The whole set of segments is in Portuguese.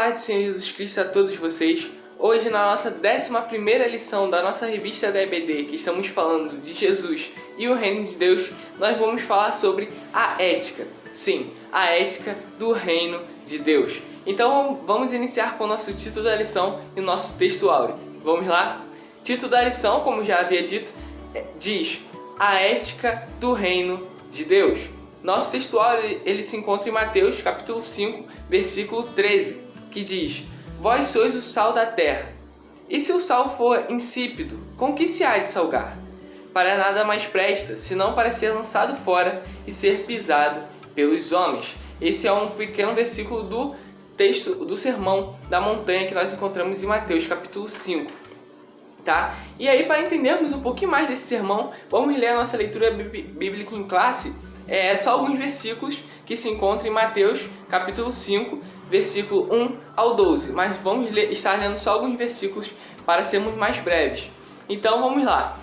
paz do Senhor Jesus Cristo a todos vocês. Hoje, na nossa 11ª lição da nossa revista da EBD, que estamos falando de Jesus e o Reino de Deus, nós vamos falar sobre a ética. Sim, a ética do Reino de Deus. Então, vamos iniciar com o nosso título da lição e o nosso texto áureo. Vamos lá? Título da lição, como já havia dito, diz: a ética do Reino de Deus. Nosso texto áureo ele se encontra em Mateus, capítulo 5, versículo 13, que diz: Vós sois o sal da terra. E se o sal for insípido, com que se há de salgar? Para nada mais presta, senão para ser lançado fora e ser pisado pelos homens. Esse é um pequeno versículo do texto do Sermão da Montanha que nós encontramos em Mateus, capítulo 5. Tá? E aí, para entendermos um pouquinho mais desse sermão, vamos ler a nossa leitura bíblica em classe. Só alguns versículos que se encontram em Mateus, capítulo 5, versículo 1 ao 12. Mas vamos estar lendo só alguns versículos para sermos mais breves. Então, vamos lá.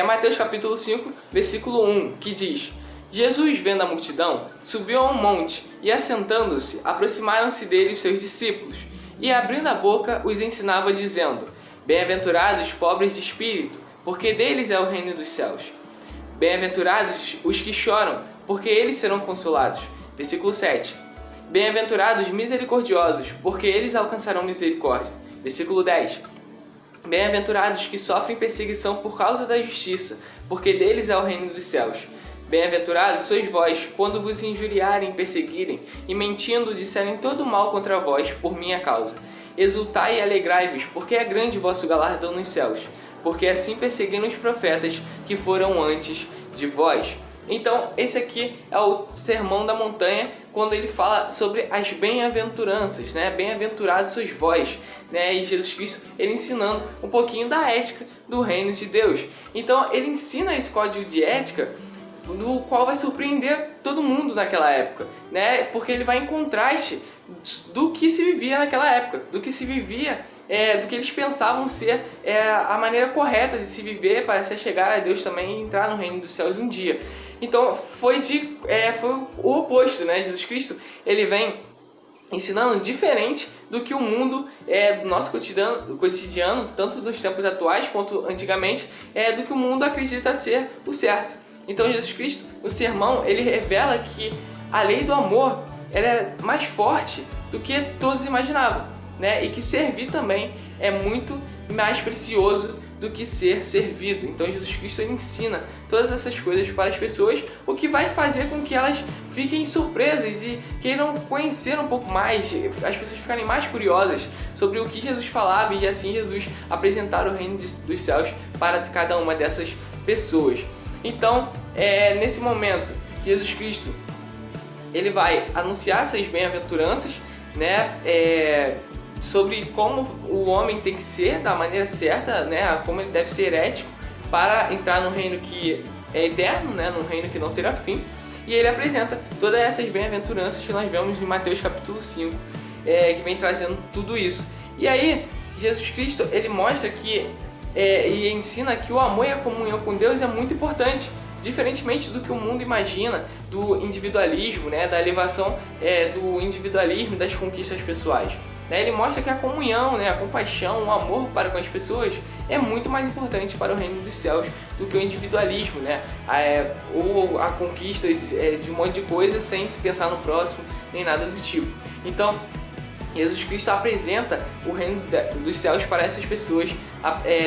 Mateus, capítulo 5, versículo 1, que diz: Jesus, vendo a multidão, subiu a um monte e, assentando-se, aproximaram-se dele os seus discípulos. E, abrindo a boca, os ensinava, dizendo: Bem-aventurados os pobres de espírito, porque deles é o reino dos céus. Bem-aventurados os que choram, porque eles serão consolados. Versículo 7. Bem-aventurados os misericordiosos, porque eles alcançarão misericórdia. Versículo 10. Bem-aventurados os que sofrem perseguição por causa da justiça, porque deles é o reino dos céus. Bem-aventurados sois vós, quando vos injuriarem, perseguirem, e mentindo disserem todo mal contra vós por minha causa. Exultai e alegrai-vos, porque é grande o vosso galardão nos céus, porque assim perseguiram os profetas que foram antes de vós. Então, esse aqui é o Sermão da Montanha, quando ele fala sobre as bem-aventuranças, né? Bem-aventurados sois vós, né? E Jesus Cristo, ele ensinando um pouquinho da ética do Reino de Deus. Então, ele ensina esse código de ética, do qual vai surpreender todo mundo naquela época, né? Porque ele vai em contraste do que se vivia naquela época, do que se vivia, do que eles pensavam ser a maneira correta de se viver para se chegar a Deus também e entrar no reino dos céus um dia. Então foi o oposto, né? Jesus Cristo, ele vem ensinando diferente do que o mundo do nosso cotidiano, tanto nos tempos atuais quanto antigamente, do que o mundo acredita ser o certo. Então Jesus Cristo, no sermão, ele revela que a lei do amor ela é mais forte do que todos imaginavam, né? E que servir também é muito mais precioso do que ser servido. Então Jesus Cristo ele ensina todas essas coisas para as pessoas, o que vai fazer com que elas fiquem surpresas e queiram conhecer um pouco mais, as pessoas ficarem mais curiosas sobre o que Jesus falava e assim Jesus apresentar o reino dos céus para cada uma dessas pessoas. Então, nesse momento, Jesus Cristo ele vai anunciar essas bem-aventuranças, né? Sobre como o homem tem que ser da maneira certa, né? Como ele deve ser ético para entrar no reino que é eterno, né? No reino que não terá fim. E ele apresenta todas essas bem-aventuranças que nós vemos em Mateus capítulo 5, que vem trazendo tudo isso. E aí, Jesus Cristo ele mostra que e ensina que o amor e a comunhão com Deus é muito importante, diferentemente do que o mundo imagina do individualismo, né, da elevação do individualismo e das conquistas pessoais. Ele mostra que a comunhão, né, a compaixão, o amor para com as pessoas é muito mais importante para o reino dos céus do que o individualismo, né, ou a conquistas de um monte de coisa sem se pensar no próximo, nem nada do tipo. Então, Jesus Cristo apresenta o reino dos céus para essas pessoas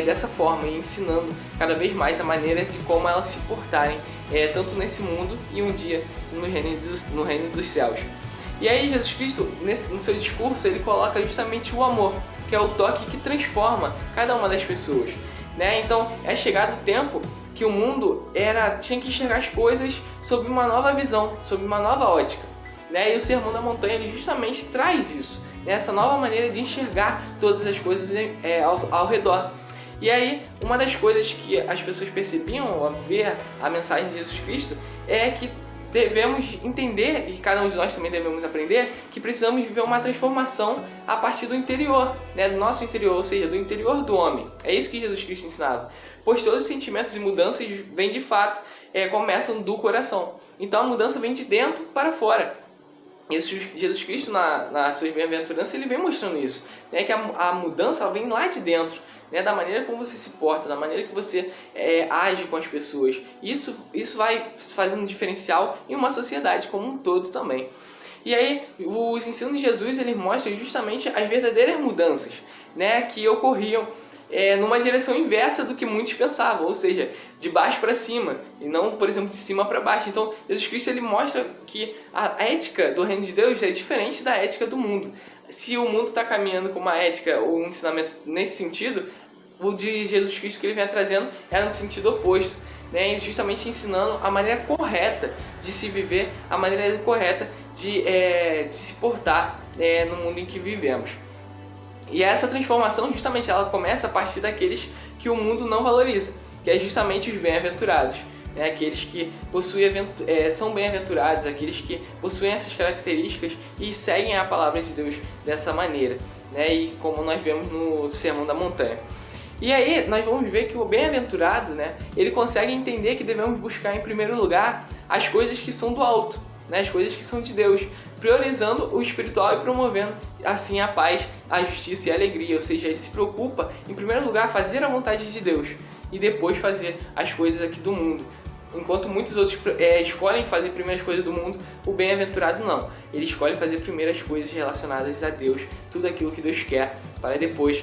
dessa forma, ensinando cada vez mais a maneira de como elas se portarem, tanto nesse mundo e um dia no reino dos céus. E aí Jesus Cristo, no seu discurso, ele coloca justamente o amor, que é o toque que transforma cada uma das pessoas, né? Então é chegado o tempo que o mundo tinha que enxergar as coisas sob uma nova visão, sob uma nova ótica, né? E o Sermão da Montanha ele justamente traz isso, essa nova maneira de enxergar todas as coisas ao redor. E aí, uma das coisas que as pessoas percebiam ao ver a mensagem de Jesus Cristo é que devemos entender, e cada um de nós também devemos aprender, que precisamos viver uma transformação a partir do interior, né, do nosso interior, ou seja, do interior do homem. É isso que Jesus Cristo ensinava. Pois todos os sentimentos e mudanças vêm de fato, começam do coração. Então a mudança vem de dentro para fora. Jesus Cristo, na sua bem-aventurança, ele vem mostrando isso, né? Que a mudança vem lá de dentro, né? Da maneira como você se porta, da maneira que você age com as pessoas. Isso vai fazendo um diferencial em uma sociedade como um todo também. E aí, os ensinos de Jesus, eles mostram justamente as verdadeiras mudanças, né? Que ocorriam numa direção inversa do que muitos pensavam, ou seja, de baixo para cima e não, por exemplo, de cima para baixo. Então, Jesus Cristo ele mostra que a ética do reino de Deus é diferente da ética do mundo. Se o mundo está caminhando com uma ética ou um ensinamento nesse sentido, o de Jesus Cristo que ele vem trazendo era no sentido oposto, né? Justamente ensinando a maneira correta de se viver, a maneira correta de se portar no mundo em que vivemos. E essa transformação, justamente, ela começa a partir daqueles que o mundo não valoriza, que é justamente os bem-aventurados, né? Aqueles que são bem-aventurados, aqueles que possuem essas características e seguem a palavra de Deus dessa maneira, né? E como nós vemos no Sermão da Montanha. E aí nós vamos ver que o bem-aventurado, né, ele consegue entender que devemos buscar em primeiro lugar as coisas que são do alto, né, as coisas que são de Deus, priorizando o espiritual e promovendo assim a paz, a justiça e a alegria. Ou seja, ele se preocupa em primeiro lugar fazer a vontade de Deus e depois fazer as coisas aqui do mundo. Enquanto muitos outros escolhem fazer primeiro as coisas do mundo, o bem-aventurado não. Ele escolhe fazer primeiro as coisas relacionadas a Deus, tudo aquilo que Deus quer, para depois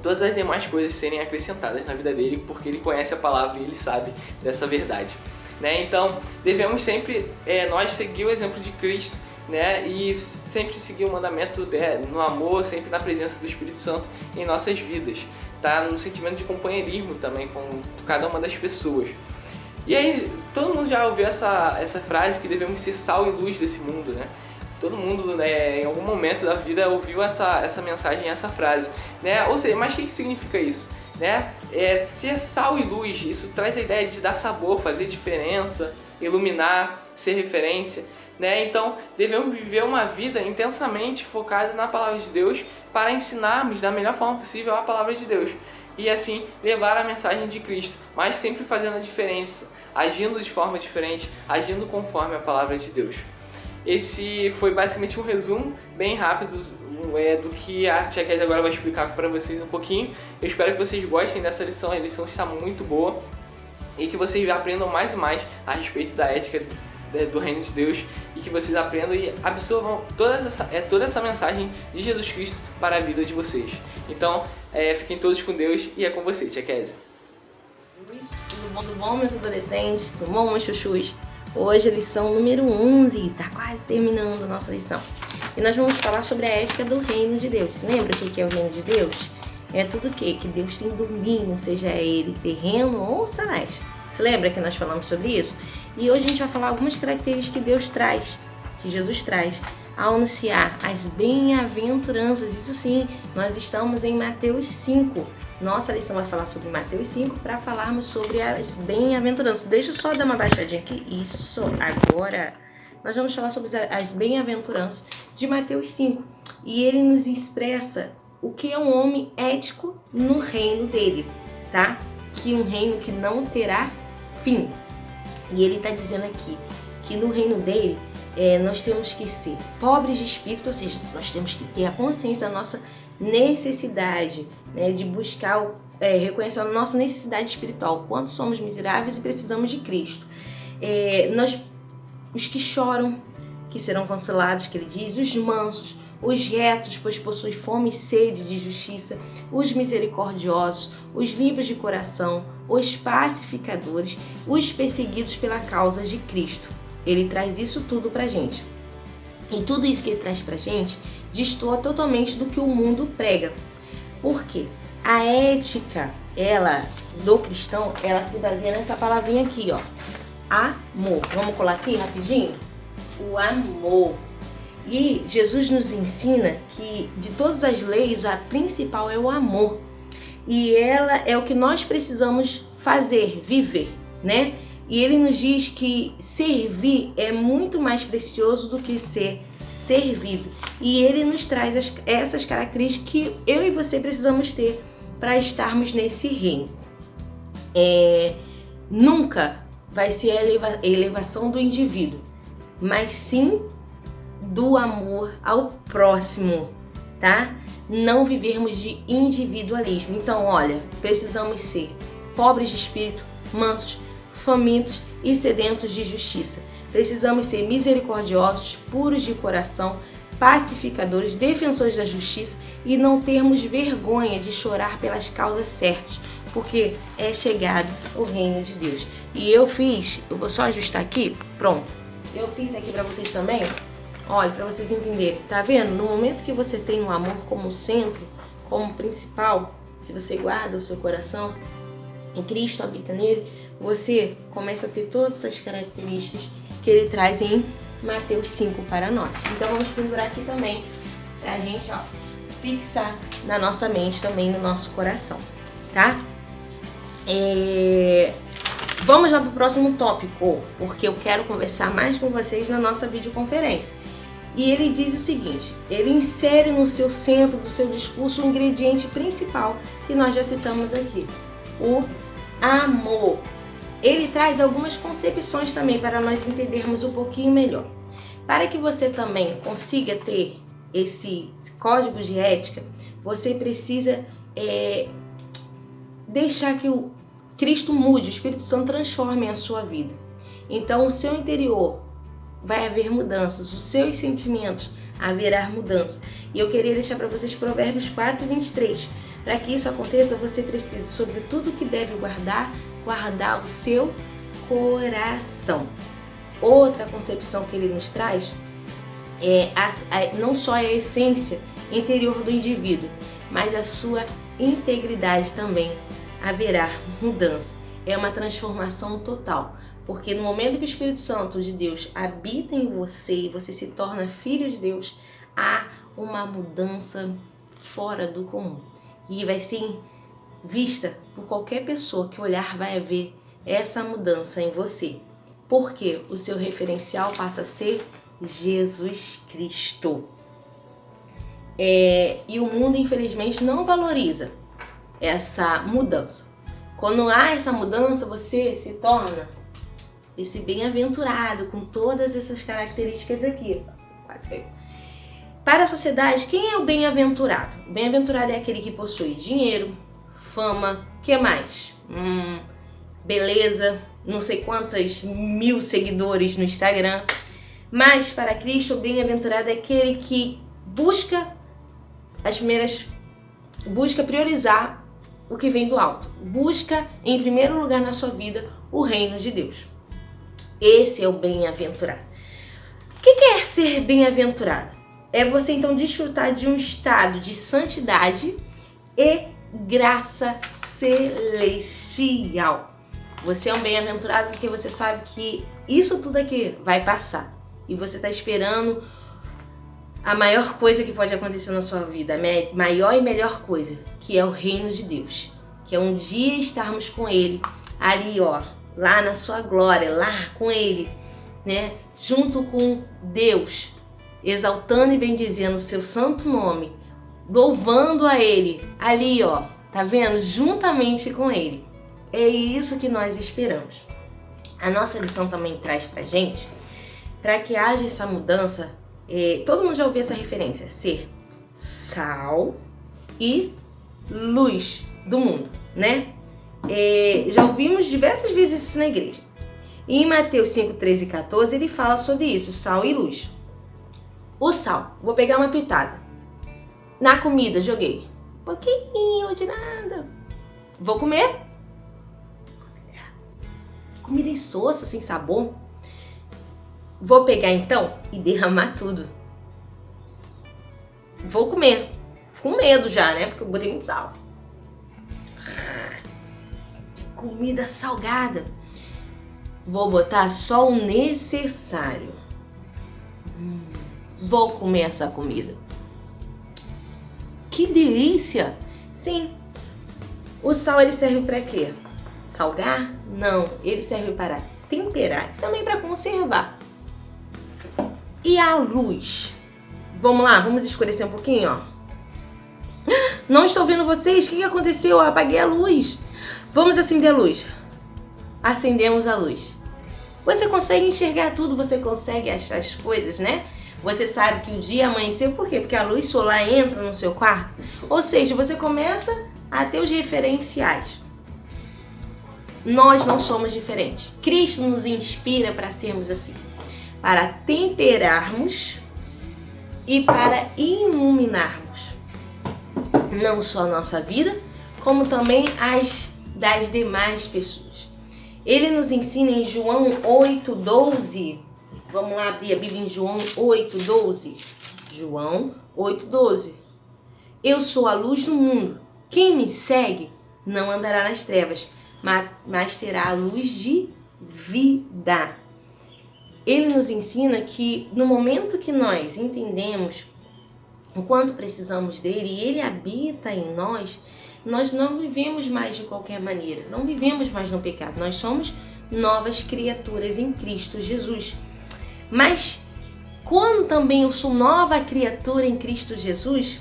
todas as demais coisas serem acrescentadas na vida dele, porque ele conhece a palavra e ele sabe dessa verdade, né? Então devemos sempre nós seguir o exemplo de Cristo, né? E sempre seguir o mandamento no amor, sempre na presença do Espírito Santo em nossas vidas, tá? No sentimento de companheirismo também com cada uma das pessoas. E aí, todo mundo já ouviu essa frase que devemos ser sal e luz desse mundo, né? Todo mundo, né, em algum momento da vida ouviu essa mensagem, essa frase, né? Ou seja, mas o que significa isso, né? Ser sal e luz, isso traz a ideia de dar sabor, fazer diferença, iluminar, ser referência, né? Então, devemos viver uma vida intensamente focada na palavra de Deus para ensinarmos da melhor forma possível a palavra de Deus e assim levar a mensagem de Cristo, mas sempre fazendo a diferença, agindo de forma diferente, agindo conforme a palavra de Deus. Esse foi basicamente um resumo bem rápido do que a Tia Kézia agora vai explicar para vocês um pouquinho. Eu espero que vocês gostem dessa lição, a lição está muito boa e que vocês aprendam mais e mais a respeito da ética do reino de Deus e que vocês aprendam e absorvam toda essa mensagem de Jesus Cristo para a vida de vocês. Então, fiquem todos com Deus e é com você, Tia Kézia. Tudo bom, meus adolescentes? Tudo bom, meus chuchus? Hoje a lição número 11, tá quase terminando a nossa lição. E nós vamos falar sobre a ética do reino de Deus. Você lembra o que é o reino de Deus? É tudo o quê? Que Deus tem domínio, seja ele terreno ou celeste. Você lembra que nós falamos sobre isso? E hoje a gente vai falar algumas características que Deus traz, que Jesus traz, ao anunciar as bem-aventuranças. Isso sim, nós estamos em Mateus 5. Nossa lição vai falar sobre Mateus 5 para falarmos sobre as bem-aventuranças. Deixa eu só dar uma baixadinha aqui. Isso, agora nós vamos falar sobre as bem-aventuranças de Mateus 5. E ele nos expressa o que é um homem ético no reino dele, tá? Que um reino que não terá fim. E ele está dizendo aqui que no reino dele nós temos que ser pobres de espírito, ou seja, nós temos que ter a consciência da nossa necessidade, né, de buscar, reconhecer a nossa necessidade espiritual, quanto somos miseráveis e precisamos de Cristo. Os que choram, que serão consolados, que ele diz, os mansos, os retos, pois possuem fome e sede de justiça, os misericordiosos, os limpos de coração, os pacificadores, os perseguidos pela causa de Cristo. Ele traz isso tudo pra gente. E tudo isso que ele traz pra gente destoa totalmente do que o mundo prega. Por quê? A ética, do cristão, ela se baseia nessa palavrinha aqui, ó. Amor. Vamos colar aqui rapidinho? O amor. E Jesus nos ensina que de todas as leis, a principal é o amor. E ela é o que nós precisamos fazer, viver, né? E ele nos diz que servir é muito mais precioso do que ser servido. E ele nos traz essas características que eu e você precisamos ter para estarmos nesse reino. Nunca vai ser a elevação do indivíduo, mas sim do amor ao próximo, tá? Não vivermos de individualismo. Então, olha, precisamos ser pobres de espírito, mansos, famintos e sedentos de justiça. Precisamos ser misericordiosos, puros de coração, pacificadores, defensores da justiça e não termos vergonha de chorar pelas causas certas, porque é chegado o reino de Deus. E eu vou só ajustar aqui, pronto. Eu fiz aqui para vocês também, olha, para vocês entenderem. Tá vendo? No momento que você tem o amor como centro, como principal, se você guarda o seu coração e Cristo habita nele, você começa a ter todas essas características que ele traz em Mateus 5 para nós. Então vamos pendurar aqui também, pra gente, ó, fixar na nossa mente também, no nosso coração, tá? Vamos lá pro próximo tópico, porque eu quero conversar mais com vocês na nossa videoconferência. E ele diz o seguinte, ele insere no seu centro do seu discurso o ingrediente principal que nós já citamos aqui, o amor. Ele traz algumas concepções também para nós entendermos um pouquinho melhor. Para que você também consiga ter esse código de ética, você precisa deixar que o Cristo mude, o Espírito Santo transforme a sua vida. Então, o seu interior vai haver mudanças, os seus sentimentos haverá mudança. E eu queria deixar para vocês Provérbios 4:23. Para que isso aconteça, você precisa, sobre tudo que deve guardar o seu coração. Outra concepção que ele nos traz é não só a essência interior do indivíduo, mas a sua integridade também haverá mudança. É uma transformação total, porque no momento que o Espírito Santo de Deus habita em você e você se torna filho de Deus, há uma mudança fora do comum e vai ser vista por qualquer pessoa que olhar, vai ver essa mudança em você, porque o seu referencial passa a ser Jesus Cristo. E o mundo, infelizmente, não valoriza essa mudança. Quando há essa mudança, você se torna esse bem-aventurado, com todas essas características aqui. Quase caiu. Para a sociedade, quem é o bem-aventurado? O bem-aventurado é aquele que possui dinheiro, fama, que mais? Beleza, não sei quantas mil seguidores no Instagram. Mas para Cristo, o bem-aventurado é aquele que busca priorizar o que vem do alto. Busca, em primeiro lugar na sua vida, o reino de Deus. Esse é o bem-aventurado. O que é ser bem-aventurado? É você então desfrutar de um estado de santidade e graça celestial. Você é um bem-aventurado porque você sabe que isso tudo aqui vai passar. E você está esperando a maior coisa que pode acontecer na sua vida, a maior e melhor coisa, que é o reino de Deus. Que é um dia estarmos com Ele, ali ó, lá na sua glória, lá com Ele, né? Junto com Deus, exaltando e bendizendo o seu santo nome, louvando a Ele, ali ó, tá vendo? Juntamente com Ele. É isso que nós esperamos. A nossa lição também traz pra gente, para que haja essa mudança, todo mundo já ouviu essa referência, ser sal e luz do mundo, né? Já ouvimos diversas vezes isso na igreja. E em Mateus 5, 13 e 14 ele fala sobre isso, sal e luz. O sal, vou pegar uma pitada. Na comida joguei um pouquinho de nada. Vou comer. Comida insossa, sem sabor. Vou pegar então e derramar tudo. Vou comer. Com medo já, né? Porque eu botei muito sal. Comida salgada. Vou botar só o necessário. Vou comer essa comida. Que delícia! Sim. O sal ele serve para quê? Salgar? Não. Ele serve para temperar, também para conservar. E a luz? Vamos lá, vamos escurecer um pouquinho, ó. Não estou vendo vocês. O que aconteceu? Eu apaguei a luz. Vamos acender a luz. Acendemos a luz. Você consegue enxergar tudo, você consegue achar as coisas, né? Você sabe que o dia amanheceu, por quê? Porque a luz solar entra no seu quarto. Ou seja, você começa a ter os referenciais. Nós não somos diferentes. Cristo nos inspira para sermos assim, para temperarmos e para iluminarmos não só a nossa vida, como também as das demais pessoas. Ele nos ensina em João 8:12. Vamos lá abrir a Bíblia em João 8:12. João 8:12. Eu sou a luz do mundo. Quem me segue não andará nas trevas, mas terá a luz de vida. Ele nos ensina que no momento que nós entendemos o quanto precisamos dele e ele habita em nós, nós não vivemos mais de qualquer maneira, não vivemos mais no pecado, nós somos novas criaturas em Cristo Jesus. Mas quando também eu sou nova criatura em Cristo Jesus,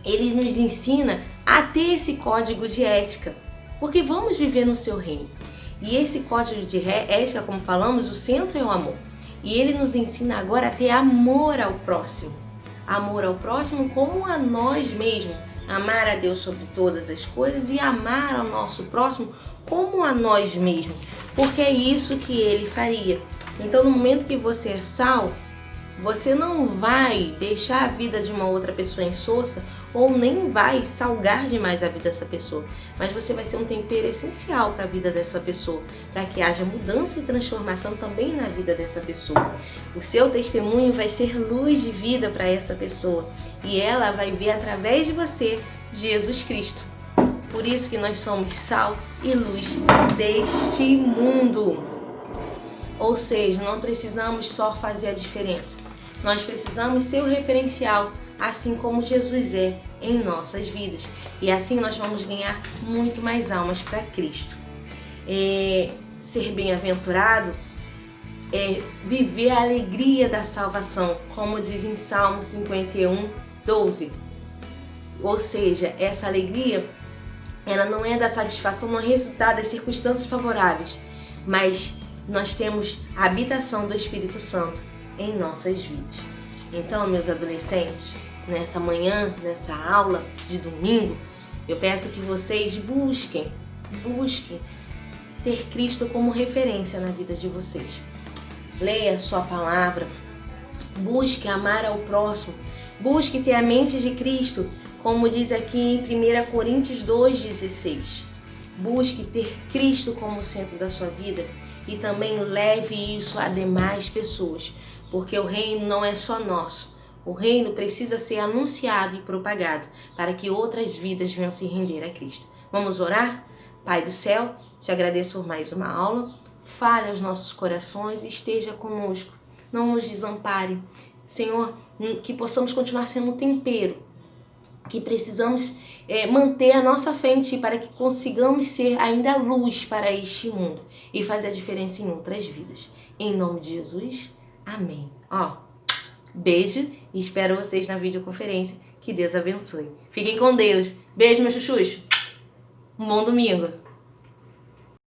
ele nos ensina a ter esse código de ética, porque vamos viver no seu reino. E esse código de ética, como falamos, o centro é o amor. E ele nos ensina agora a ter amor ao próximo. Amor ao próximo como a nós mesmos. Amar a Deus sobre todas as coisas e amar ao nosso próximo como a nós mesmos. Porque é isso que ele faria. Então, no momento que você é sal, você não vai deixar a vida de uma outra pessoa insossa ou nem vai salgar demais a vida dessa pessoa, mas você vai ser um tempero essencial para a vida dessa pessoa, para que haja mudança e transformação também na vida dessa pessoa. O seu testemunho vai ser luz de vida para essa pessoa e ela vai ver através de você Jesus Cristo. Por isso que nós somos sal e luz deste mundo. Ou seja, não precisamos só fazer a diferença. Nós precisamos ser o referencial, assim como Jesus é em nossas vidas. E assim nós vamos ganhar muito mais almas para Cristo. Ser bem-aventurado é viver a alegria da salvação, como diz em Salmo 51:12. Ou seja, essa alegria, ela não é da satisfação, não é resultado das circunstâncias favoráveis, mas nós temos a habitação do Espírito Santo em nossas vidas. Então, meus adolescentes, nessa manhã, nessa aula de domingo, eu peço que vocês busquem ter Cristo como referência na vida de vocês. Leia a sua palavra, busque amar ao próximo, busque ter a mente de Cristo, como diz aqui em 1 Coríntios 2:16. Busque ter Cristo como centro da sua vida e também leve isso a demais pessoas, porque o reino não é só nosso. O reino precisa ser anunciado e propagado para que outras vidas venham se render a Cristo. Vamos orar? Pai do céu, te agradeço por mais uma aula. Fale aos nossos corações e esteja conosco. Não nos desampare. Senhor, que possamos continuar sendo um tempero, que precisamos manter a nossa fé em Ti para que consigamos ser ainda luz para este mundo e fazer a diferença em outras vidas. Em nome de Jesus, amém. Beijo e espero vocês na videoconferência. Que Deus abençoe. Fiquem com Deus. Beijo, meus chuchus. Um bom domingo.